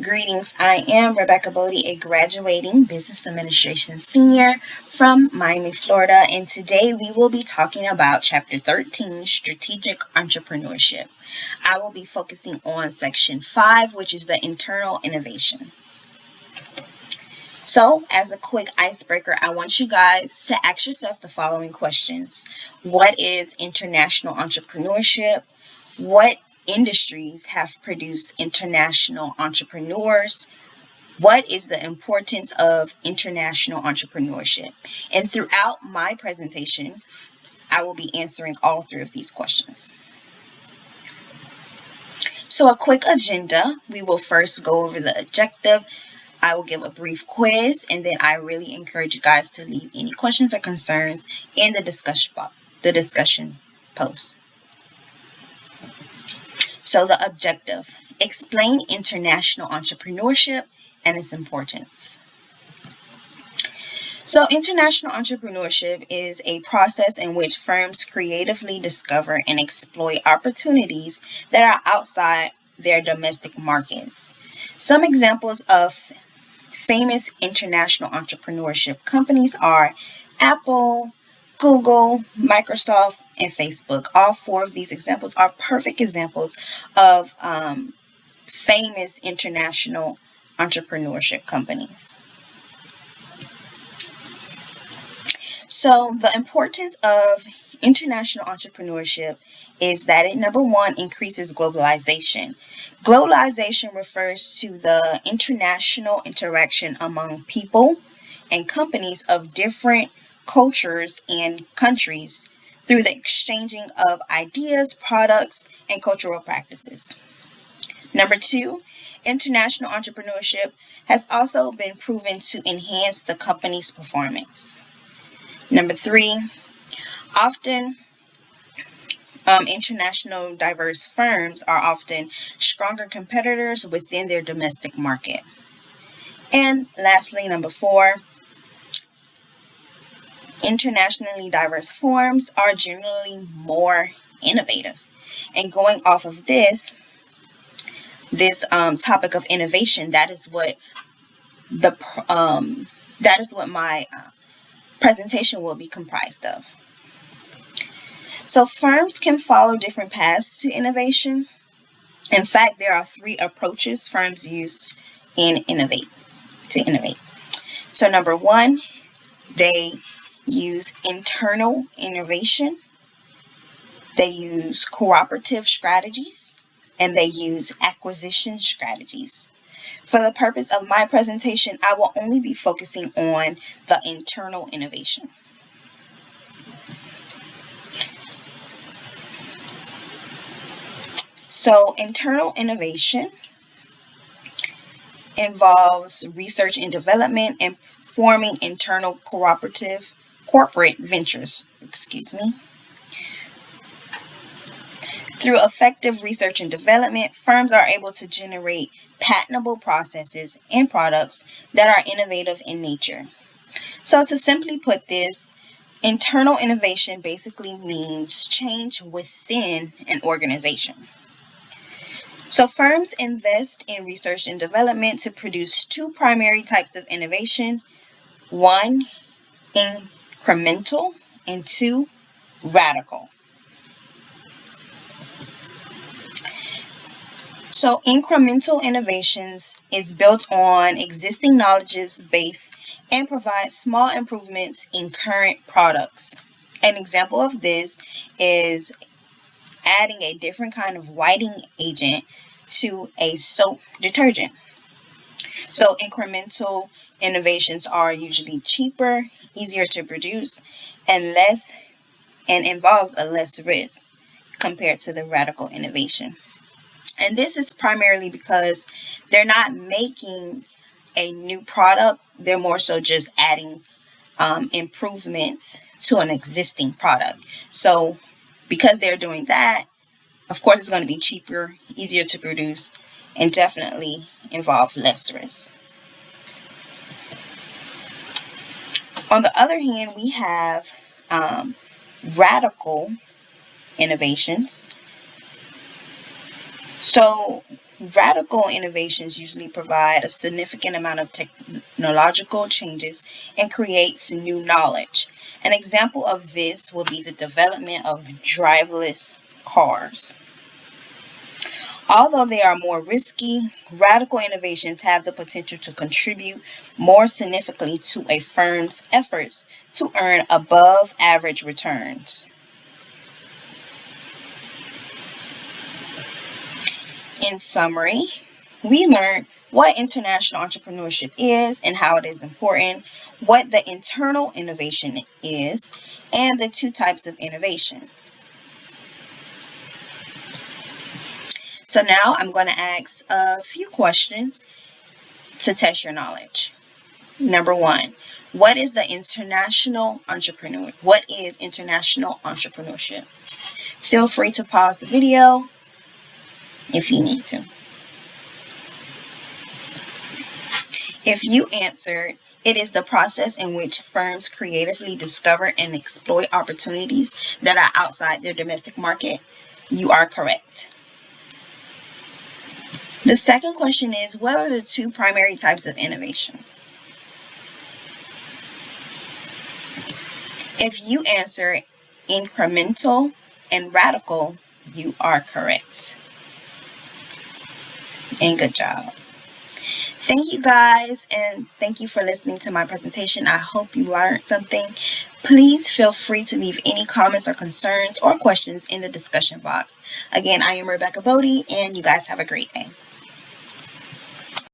Greetings, I am Rebekah Bodie, a graduating business administration senior from Miami, Florida, and today we will be talking about Chapter 13, Strategic Entrepreneurship. I will be focusing on Section 5, which is the internal innovation. So, as a quick icebreaker, I want you guys to ask yourself the following questions. What is international entrepreneurship? What industries have produced international entrepreneurs? What is the importance of international entrepreneurship? And throughout my presentation, I will be answering all three of these questions. So a quick agenda, we will first go over the objective. I will give a brief quiz, and then I really encourage you guys to leave any questions or concerns in the discussion post. So the objective, explain international entrepreneurship and its importance. So international entrepreneurship is a process in which firms creatively discover and exploit opportunities that are outside their domestic markets. Some examples of famous international entrepreneurship companies are Apple, Google, Microsoft, and Facebook. All four of these examples are perfect examples of famous international entrepreneurship companies. So the importance of international entrepreneurship is that it, number one, increases globalization. Globalization refers to the international interaction among people and companies of different cultures and countries through the exchanging of ideas, products, and cultural practices. Number two, international entrepreneurship has also been proven to enhance the company's performance. Number three, often international diverse firms are often stronger competitors within their domestic market. And lastly, number four, internationally diverse firms are generally more innovative. And going off of this topic of innovation, that is what my presentation will be comprised of. So firms can follow different paths to innovation. In fact, there are three approaches firms use to innovate. So number one, they use internal innovation, they use cooperative strategies, and they use acquisition strategies. For the purpose of my presentation, I will only be focusing on the internal innovation. So internal innovation involves research and development and forming internal corporate ventures. Through effective research and development, firms are able to generate patentable processes and products that are innovative in nature. So to simply put this, internal innovation basically means change within an organization. So firms invest in research and development to produce two primary types of innovation. One, incremental, and two, radical. So incremental innovations is built on existing knowledge base and provides small improvements in current products. An example of this is adding a different kind of whitening agent to a soap detergent. So incremental innovations are usually cheaper, easier to produce, and involves a less risk compared to the radical innovation. And this is primarily because they're not making a new product, they're more so just adding improvements to an existing product. So because they're doing that, of course it's going to be cheaper, easier to produce, and definitely involve less risk. On the other hand, we have radical innovations. So Radical innovations usually provide a significant amount of technological changes and creates new knowledge. An example of this will be the development of driverless cars. Although they are more risky, radical innovations have the potential to contribute more significantly to a firm's efforts to earn above average returns. In summary, we learned what international entrepreneurship is and how it is important, what the internal innovation is, and the two types of innovation. So now I'm going to ask a few questions to test your knowledge. Number 1, what is the international entrepreneur? What is international entrepreneurship? Feel free to pause the video if you need to. If you answered, it is the process in which firms creatively discover and exploit opportunities that are outside their domestic market, you are correct. The second question is, what are the two primary types of innovation? If you answer incremental and radical, you are correct. And good job. Thank you guys, and thank you for listening to my presentation. I hope you learned something. Please feel free to leave any comments or concerns or questions in the discussion box. Again, I am Rebekah Bodie, and you guys have a great day.